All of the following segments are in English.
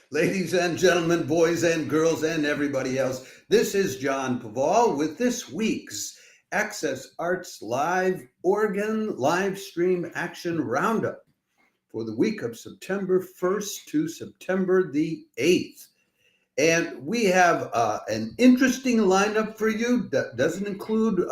Ladies and gentlemen, boys and girls, and everybody else, this is John Paval with this week's Access Arts Live Organ Live Stream Action Roundup for the week of September 1st to September the 8th. And we have an interesting lineup for you that doesn't include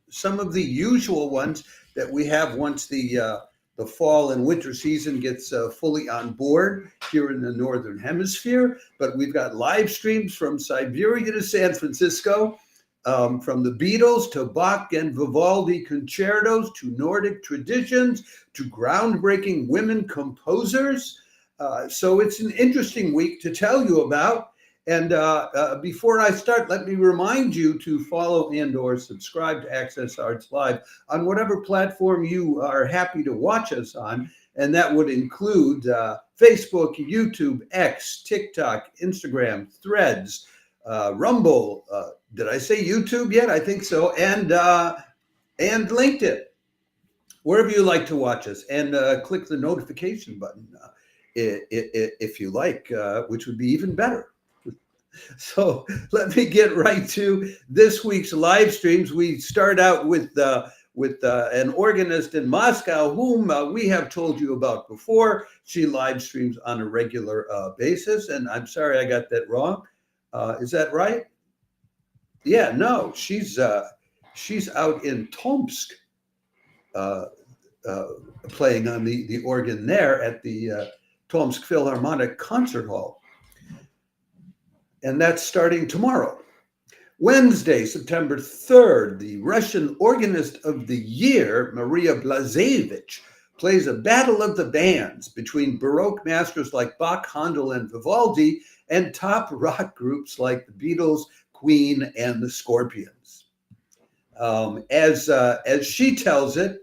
some of the usual ones that we have once the fall and winter season gets fully on board here in the Northern Hemisphere. But we've got live streams from Siberia to San Francisco, from the Beatles to Bach and Vivaldi concertos to Nordic traditions to groundbreaking women composers. So it's an interesting week to tell you about. And before I start, let me remind you to follow and or subscribe to Access Arts Live on whatever platform you are happy to watch us on. And that would include Facebook, YouTube, X, TikTok, Instagram, Threads, Rumble. Did I say YouTube yet? I think so. And LinkedIn, wherever you like to watch us. And click the notification button if you like, which would be even better. So let me get right to this week's live streams. We start out with an organist in Moscow, whom we have told you about before. She live streams on a regular basis, and I'm sorry I got that wrong. Is that right? Yeah, no, she's out in Tomsk, playing on the organ there at the Tomsk Philharmonic Concert Hall. And that's starting tomorrow. Wednesday, September 3rd, the Russian Organist of the Year, Maria Blazhevich, plays a battle of the bands between Baroque masters like Bach, Handel, and Vivaldi, and top rock groups like the Beatles, Queen, and the Scorpions. As she tells it,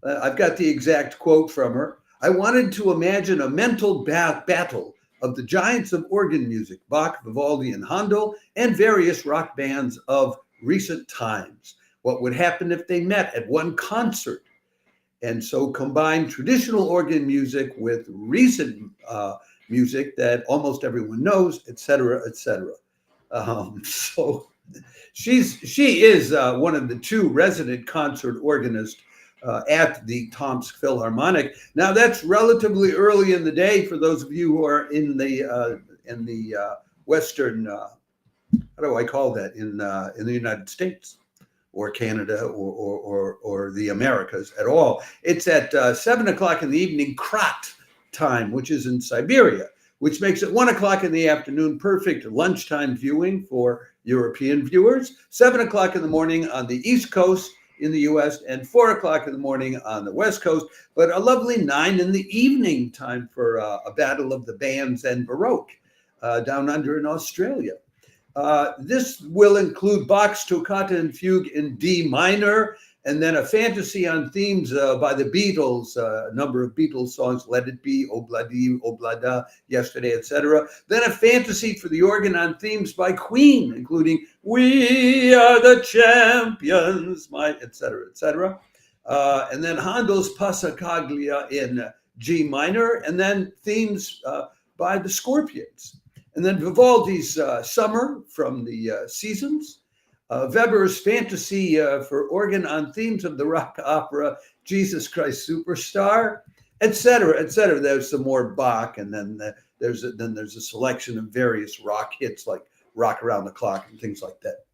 I've got the exact quote from her, "I wanted to imagine a mental battle of the giants of organ music, Bach, Vivaldi, and Handel, and various rock bands of recent times. What would happen if they met at one concert? And so combine traditional organ music with recent music that almost everyone knows, et cetera, et cetera." So she is one of the two resident concert organists at the Tomsk Philharmonic. Now that's relatively early in the day for those of you who are in the Western, how do I call that, in the United States or Canada or the Americas at all. It's at 7 o'clock in the evening KRAT time, which is in Siberia, which makes it 1 o'clock in the afternoon, perfect lunchtime viewing for European viewers, 7 o'clock in the morning on the East Coast in the US, and 4 o'clock in the morning on the West Coast, but a lovely 9 in the evening time for a battle of the bands and Baroque down under in Australia. This will include Bach's Toccata and Fugue in D minor, and then a fantasy on themes by the Beatles, a number of Beatles songs, Let It Be, Obladi, Oblada, Yesterday, etc. Then a fantasy for the organ on themes by Queen, including We Are the Champions, etc., etc. And then Handel's Passacaglia in G minor, and then themes by the Scorpions. And then Vivaldi's Summer from the Seasons. Weber's fantasy for organ on themes of the rock opera Jesus Christ Superstar, etc., etc. There's some more Bach, and then there's a selection of various rock hits like Rock Around the Clock and things like that.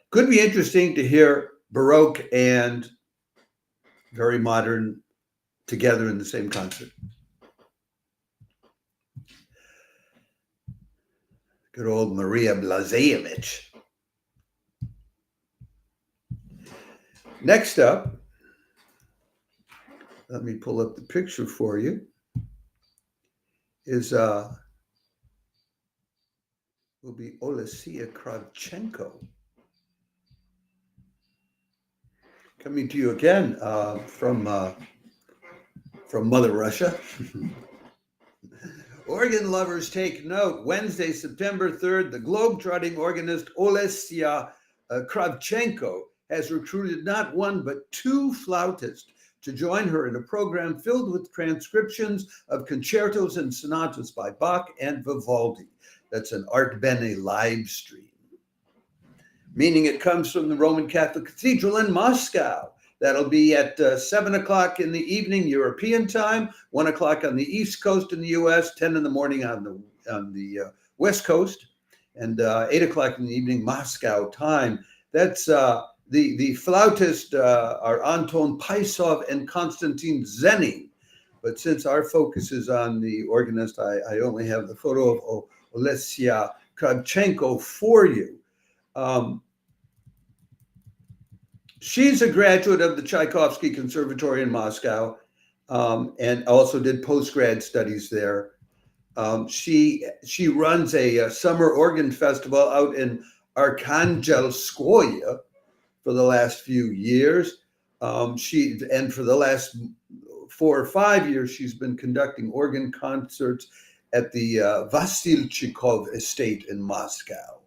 Could be interesting to hear Baroque and very modern together in the same concert. Good old Maria Blazhevich. Next up, let me pull up the picture for you, is will be Olesya Kravchenko. Coming to you again from Mother Russia. Organ lovers take note. Wednesday, September 3rd, the globe-trotting organist Olesya Kravchenko has recruited not one but two flautists to join her in a program filled with transcriptions of concertos and sonatas by Bach and Vivaldi. That's an Artbene live stream. Meaning it comes from the Roman Catholic Cathedral in Moscow. That'll be at 7 o'clock in the evening European time, 1 o'clock on the East Coast in the U.S., 10 in the morning on the West Coast, and 8 o'clock in the evening Moscow time. That's the flautists are Anton Paisov and Konstantin Zenin. But since our focus is on the organist, I only have the photo of Olesya Kravchenko for you. She's a graduate of the Tchaikovsky Conservatory in Moscow, and also did postgrad studies there. She runs a summer organ festival out in Arkhangelskoye for the last few years. And for the last 4 or 5 years, she's been conducting organ concerts at the Vasilchikov estate in Moscow.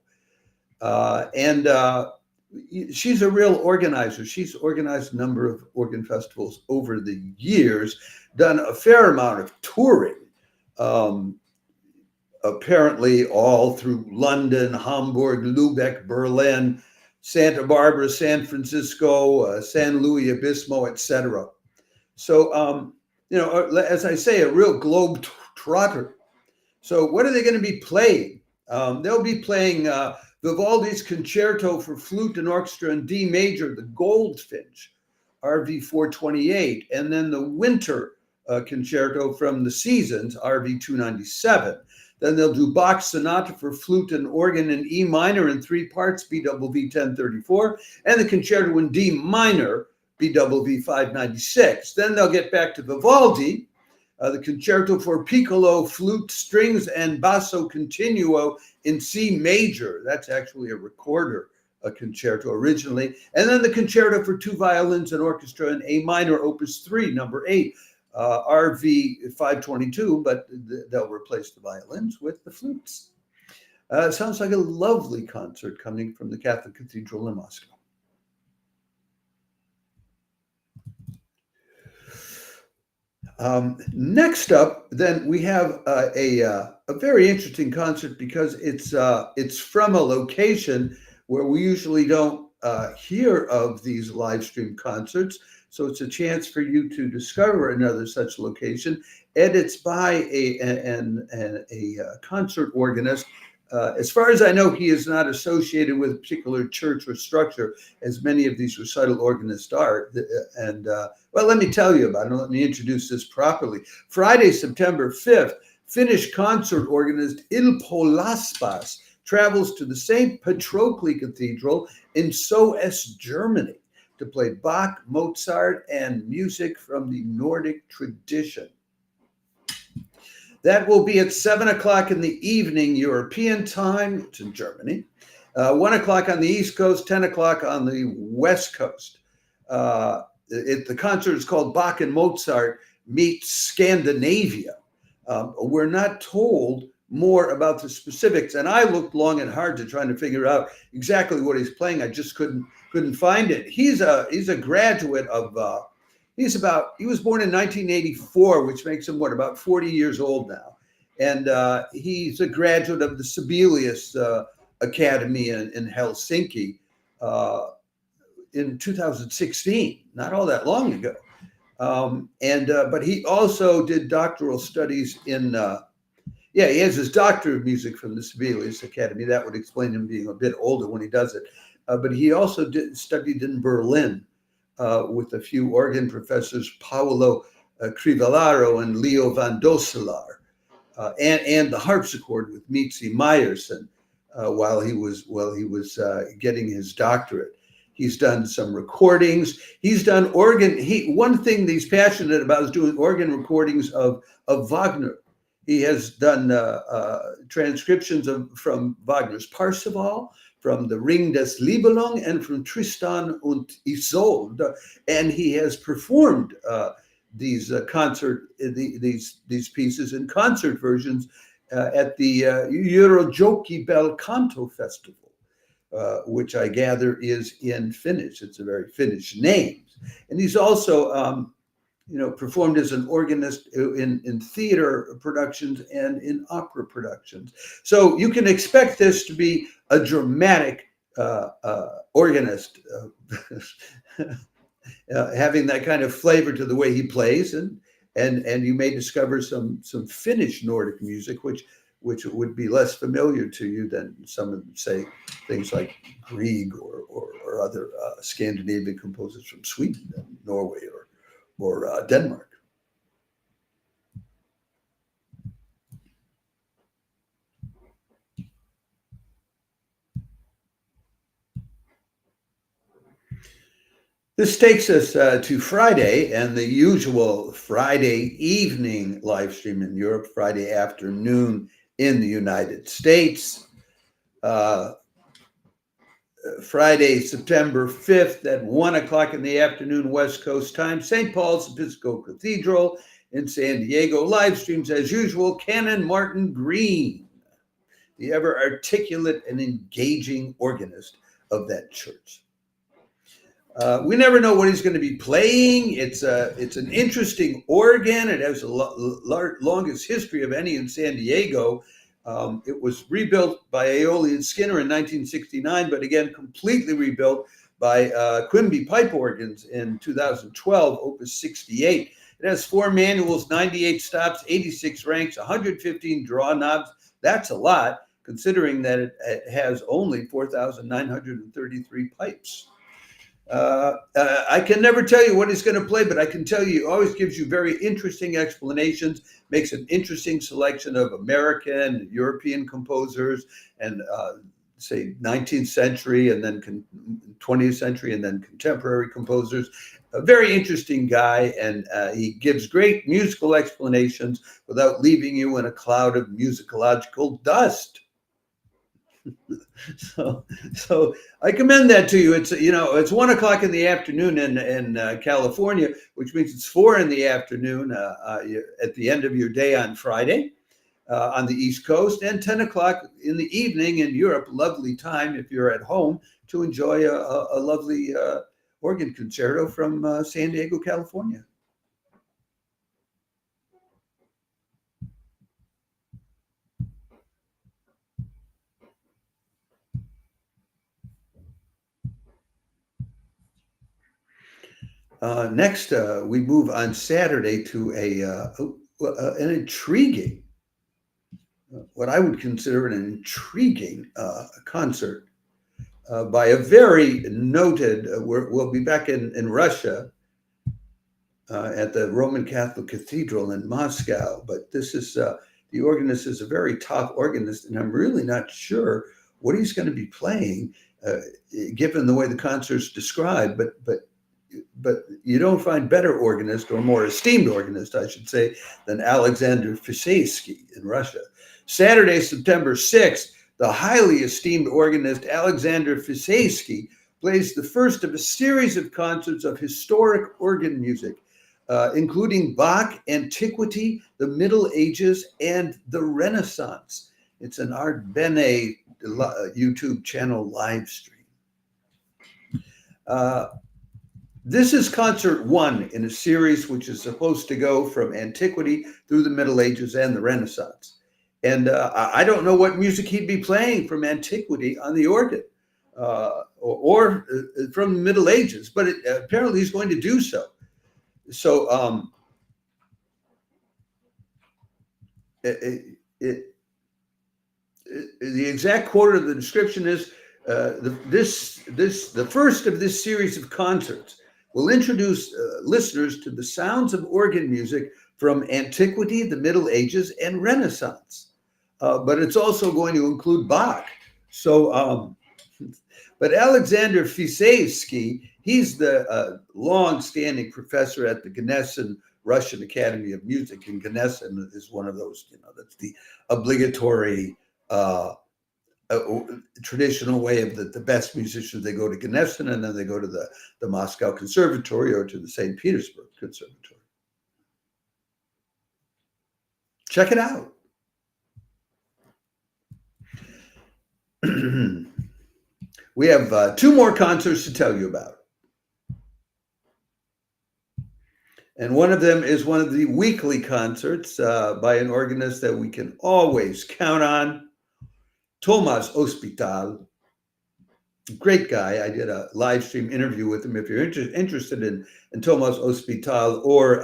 She's a real organizer. She's organized a number of organ festivals over the years, done a fair amount of touring, apparently all through London, Hamburg, Lübeck, Berlin, Santa Barbara, San Francisco, San Luis Obispo, etc. So, as I say, a real globe trotter. So what are they going to be playing? They'll be playing Vivaldi's Concerto for Flute and Orchestra in D major, the Goldfinch, RV 428, and then the Winter Concerto from the Seasons, RV 297. Then they'll do Bach's Sonata for Flute and Organ in E minor in 3 parts, BWV 1034, and the Concerto in D minor, BWV 596. Then they'll get back to Vivaldi, the Concerto for Piccolo, Flute, Strings, and Basso Continuo in C major. That's actually a recorder, a concerto originally. And then the Concerto for 2 violins and orchestra in A minor, Opus 3, number 8, RV 522, but they'll replace the violins with the flutes. Sounds like a lovely concert coming from the Catholic Cathedral in Moscow. Next up, then we have a very interesting concert because it's from a location where we usually don't hear of these live stream concerts. So it's a chance for you to discover another such location, and it's by a concert organist. As far as I know, he is not associated with a particular church or structure, as many of these recital organists are. And well, let me tell you about it. Let me introduce this properly. Friday, September 5th, Finnish concert organist Ilpo Laspas travels to the St. Patrokli Cathedral in Soest, Germany, to play Bach, Mozart, and music from the Nordic tradition. That will be at 7 o'clock in the evening European time. It's in Germany. 1 o'clock on the East Coast, 10 o'clock on the West Coast. The concert is called Bach and Mozart Meet Scandinavia. We're not told more about the specifics, and I looked long and hard to try to figure out exactly what he's playing. I just couldn't find it. He's a graduate of he was born in 1984, which makes him about 40 years old now. And he's a graduate of the Sibelius Academy in Helsinki in 2016, not all that long ago. But he also did doctoral studies in, he has his Doctor of Music from the Sibelius Academy. That would explain him being a bit older when he does it. But he also studied in Berlin with a few organ professors, Paolo Crivellaro and Leo van Dosselar, and the harpsichord with Mitzi Meyerson while he was getting his doctorate. He's done some recordings. He's done organ. One thing that he's passionate about is doing organ recordings of Wagner. He has done transcriptions from Wagner's Parsifal, from the Ring des Nibelungen, and from Tristan und Isolde, and he has performed these pieces in concert versions at the Eurojoki Bel Canto Festival, which I gather is in Finnish. It's a very Finnish name, and he's also performed as an organist in theater productions and in opera productions. So you can expect this to be a dramatic organist, having that kind of flavor to the way he plays, and you may discover some Finnish Nordic music, which would be less familiar to you than some of, say, things like Grieg or other Scandinavian composers from Sweden and Norway or Denmark. This takes us to Friday and the usual Friday evening live stream in Europe, Friday afternoon in the United States. Friday, September 5th at 1 o'clock in the afternoon, West Coast time, St. Paul's Episcopal Cathedral in San Diego. Live streams as usual, Canon Martin Green, the ever articulate and engaging organist of that church. We never know what he's going to be playing. It's an interesting organ. It has the longest history of any in San Diego. It was rebuilt by Aeolian Skinner in 1969, but again, completely rebuilt by Quimby Pipe Organs in 2012, Opus 68. It has 4 manuals, 98 stops, 86 ranks, 115 draw knobs. That's a lot, considering that it has only 4,933 pipes. I can never tell you what he's going to play, but I can tell you he always gives you very interesting explanations, makes an interesting selection of American, European composers, and say 19th century and then 20th century and then contemporary composers. A very interesting guy, and he gives great musical explanations without leaving you in a cloud of musicological dust. So I commend that to you. It's 1 o'clock in the afternoon in California, which means it's 4 in the afternoon at the end of your day on Friday on the East Coast, and 10 o'clock in the evening in Europe. Lovely time if you're at home to enjoy a lovely organ concerto from San Diego, California. Next, we move on Saturday to an intriguing, what I would consider an intriguing concert by a very noted, we'll be back in Russia at the Roman Catholic Cathedral in Moscow, but this is, the organist is a very top organist, and I'm really not sure what he's going to be playing, given the way the concert's described, but you don't find better organist, or more esteemed organist, I should say, than Alexander Fiseisky in Russia. Saturday, September 6th, the highly esteemed organist Alexander Fiseisky plays the first of a series of concerts of historic organ music, including Bach, antiquity, the Middle Ages, and the Renaissance. It's an Artbene YouTube channel live stream. This is concert 1 in a series which is supposed to go from antiquity through the Middle Ages and the Renaissance. And I don't know what music he'd be playing from antiquity on the organ or from the Middle Ages, but apparently he's going to do so. So the exact quote of the description is, the first of this series of concerts will introduce listeners to the sounds of organ music from antiquity, the Middle Ages, and Renaissance. But it's also going to include Bach. So, but Alexander Fiseisky, he's the long-standing professor at the Gnesin Russian Academy of Music, and Gnesin is one of those, that's the obligatory traditional way of the best musicians. They go to Gnesin, and then they go to the Moscow Conservatory or to the St. Petersburg Conservatory. Check it out. We have 2 more concerts to tell you about. And one of them is one of the weekly concerts by an organist that we can always count on, Tomsk Ospital. Great guy. I did a live stream interview with him. If you're interested in Tomsk Ospital or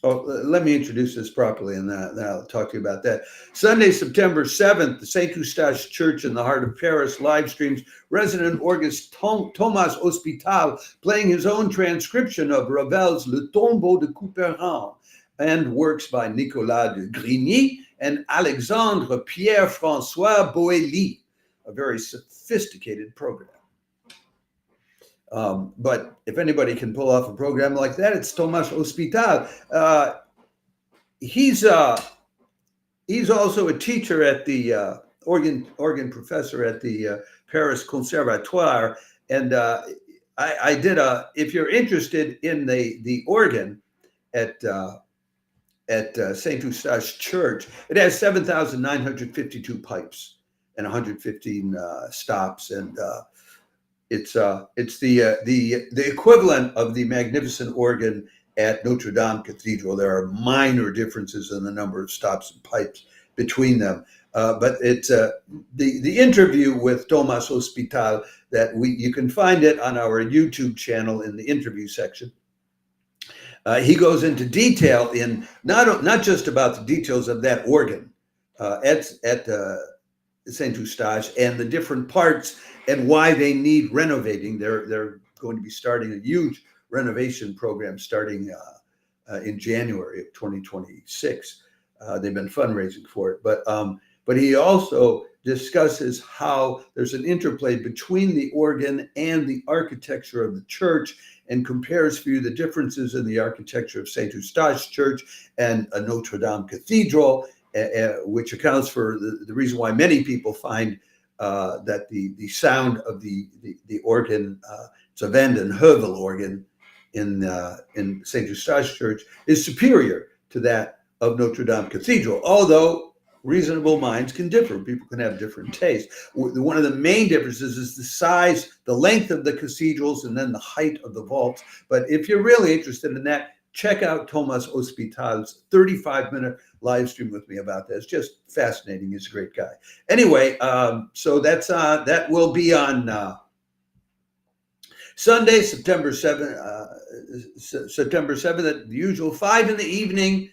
let me introduce this properly, and then I'll talk to you about that. Sunday, September 7th, the Saint Eustache Church in the heart of Paris live streams resident organist Tomsk Ospital playing his own transcription of Ravel's Le Tombeau de Couperin and works by Nicolas de Grigny and Alexandre Pierre-François Boély, a very sophisticated program. But if anybody can pull off a program like that, it's Tomsk Ospital. He's also a teacher at the organ professor at the Paris Conservatoire. And I did if you're interested in the organ at Saint Eustache Church, it has 7,952 pipes and 115 stops, and it's the equivalent of the magnificent organ at Notre Dame Cathedral. There are minor differences in the number of stops and pipes between them, but it's the interview with Tomsk Ospital that you can find it on our YouTube channel in the interview section. He goes into detail in not just about the details of that organ at Saint Eustache and the different parts and why they need renovating. They're going to be starting a huge renovation program starting in January of 2026. They've been fundraising for it, but he also discusses how there's an interplay between the organ and the architecture of the church, and compares for you the differences in the architecture of Saint Eustache Church and Notre Dame Cathedral, which accounts for the reason why many people find that the sound of the organ, it's a Vanden Heuvel organ in Saint Eustache Church, is superior to that of Notre Dame Cathedral, although reasonable minds can differ. People can have different tastes. One of the main differences is the size, the length of the cathedrals, and then the height of the vaults. But if you're really interested in that, check out Tomsk Ospital's 35-minute live stream with me about that. It's just fascinating. He's a great guy. Anyway, so that will be on Sunday, September 7th, at the usual 5 in the evening,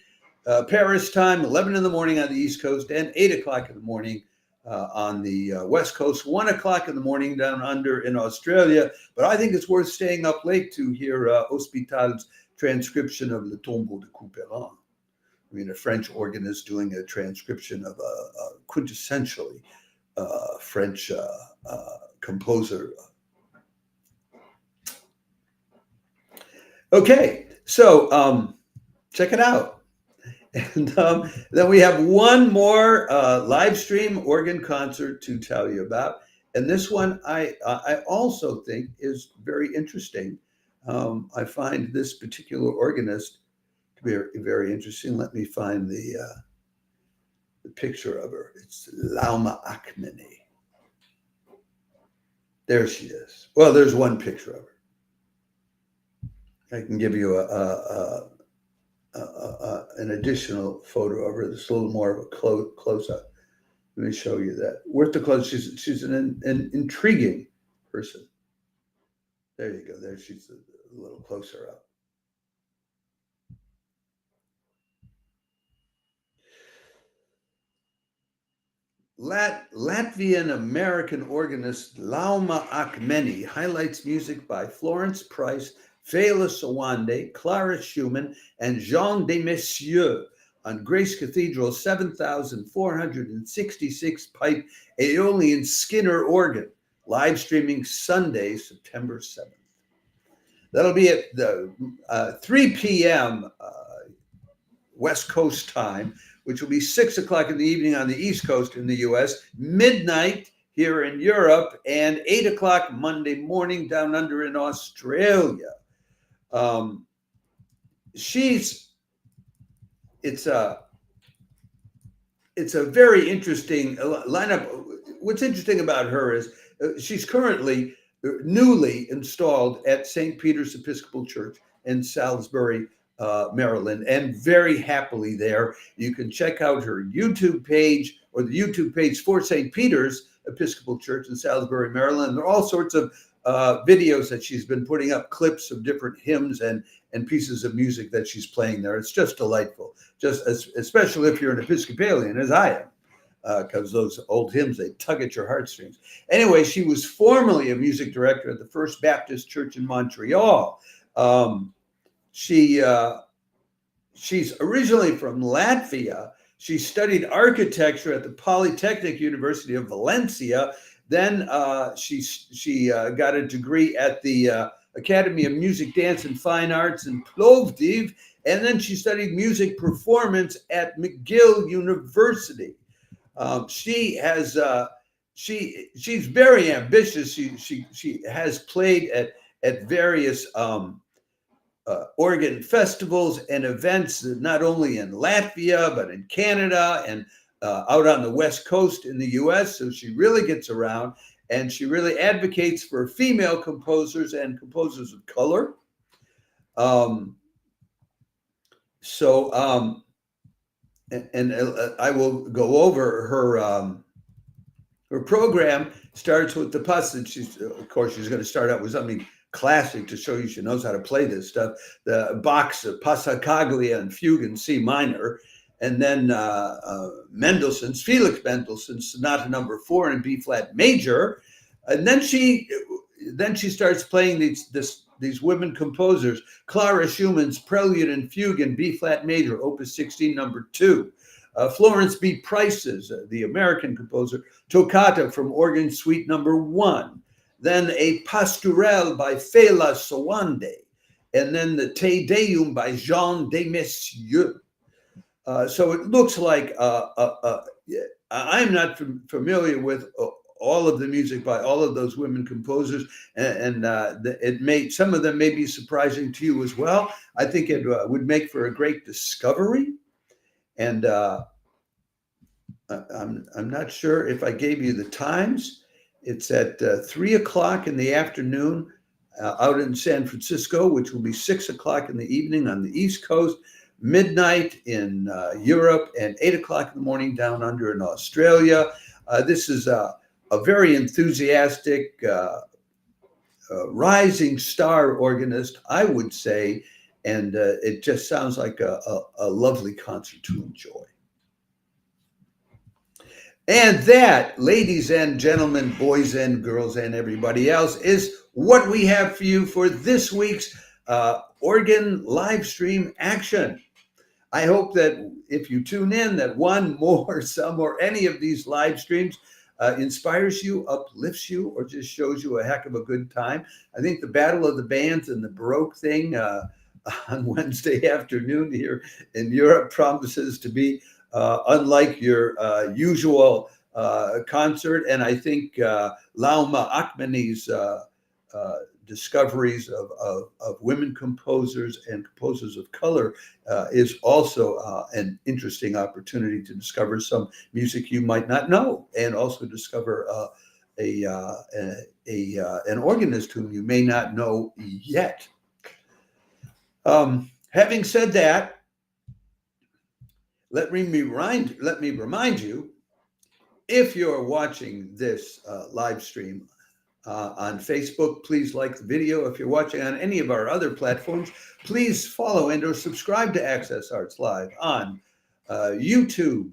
Paris time, 11 in the morning on the East Coast, and 8 o'clock in the morning on the West Coast, 1 o'clock in the morning down under in Australia. But I think it's worth staying up late to hear Ospital's transcription of Le Tombeau de Couperin. I mean, a French organist doing a transcription of a quintessentially French composer. Okay, so check it out. And then we have one more live stream organ concert to tell you about. And this one I also think is very interesting. I find this particular organist to be very interesting. Let me find the picture of her. It's Lauma Akmene. There she is. Well, there's one picture of her. I can give you an additional photo of her. That's a little more of a close-up. Let me show you that. Worth the close. She's an intriguing person. There you go. There she's a little closer up. Latvian-American organist Lauma Akmene highlights music by Florence Price, Fela Sawande, Clara Schumann, and Jean de Messieux on Grace Cathedral's 7,466 pipe Aeolian Skinner organ, live streaming Sunday, September 7th. That'll be at the 3 p.m. West Coast time, which will be 6 o'clock in the evening on the East Coast in the U.S., midnight here in Europe, and 8 o'clock Monday morning down under in Australia. It's a very interesting lineup. What's interesting about her is she's currently newly installed at St. Peter's Episcopal Church in Salisbury, Maryland, and very happily there. You can check out her YouTube page or the YouTube page for St. Peter's Episcopal Church in Salisbury, Maryland. There are all sorts of videos that she's been putting up, clips of different hymns and pieces of music that she's playing there. It's just delightful, just especially if you're an Episcopalian, as I am, because those old hymns, they tug at your heartstrings. Anyway, she was formerly a music director at the First Baptist Church in Montreal. She's originally from Latvia. She studied architecture at the Polytechnic University of Valencia. Then she got a degree at the Academy of Music, Dance, and Fine Arts in Plovdiv, and then she studied music performance at McGill University. She's very ambitious. She has played at various organ festivals and events, not only in Latvia, but in Canada and out on the West Coast in the US. So she really gets around, and she really advocates for female composers and composers of color. I will go over her program. Starts with the passage. Of course, she's going to start out with something classic to show you she knows how to play this stuff. The Bach's Passacaglia and Fugue in C minor, and then Mendelssohn's, Felix Mendelssohn's Sonata Number 4 in B flat major, and then she starts playing these women composers. Clara Schumann's Prelude and Fugue in B flat major, Opus 16 Number 2. Florence B. Price's, the American composer, Toccata from Organ Suite Number 1. Then a Pastourelle by Fela Sowande, and then the Te Deum by Jean de Messieux. So it looks like I'm not familiar with all of the music by all of those women composers, and some of them may be surprising to you as well. I think it would make for a great discovery, and I'm not sure if I gave you the times. It's at 3 o'clock in the afternoon out in San Francisco, which will be 6 o'clock in the evening on the East Coast, midnight in Europe, and 8 o'clock in the morning down under in Australia. This is a very enthusiastic, rising star organist, I would say, and it just sounds like a lovely concert to enjoy. And that, ladies and gentlemen, boys and girls, and everybody else, is what we have for you for this week's organ live stream action. I hope that if you tune in, that one, more, some, or any of these live streams inspires you, uplifts you, or just shows you a heck of a good time. I think the Battle of the Bands and the Baroque thing on Wednesday afternoon here in Europe promises to be unlike your usual concert. And I think Lauma Akmene's discoveries of women composers and composers of color is also an interesting opportunity to discover some music you might not know, and also discover an organist whom you may not know yet. Having said that, let me remind you, if you're watching this live stream on Facebook, please like the video. If you're watching on any of our other platforms, please follow and or subscribe to Access Arts Live on YouTube,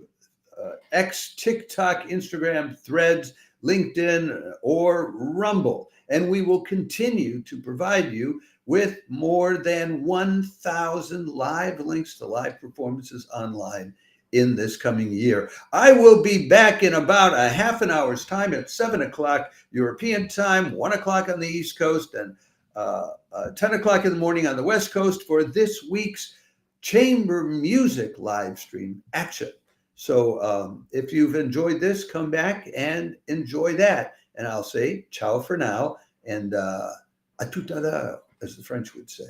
X, TikTok, Instagram, Threads, LinkedIn, or Rumble. And we will continue to provide you with more than 1,000 live links to live performances online in this coming year. I will be back in about a half an hour's time at 7 o'clock European time, 1 o'clock on the East Coast, and 10 o'clock in the morning on the West Coast for this week's chamber music live stream action. So if you've enjoyed this, come back and enjoy that. And I'll say ciao for now, and à tout à l'heure, as the French would say.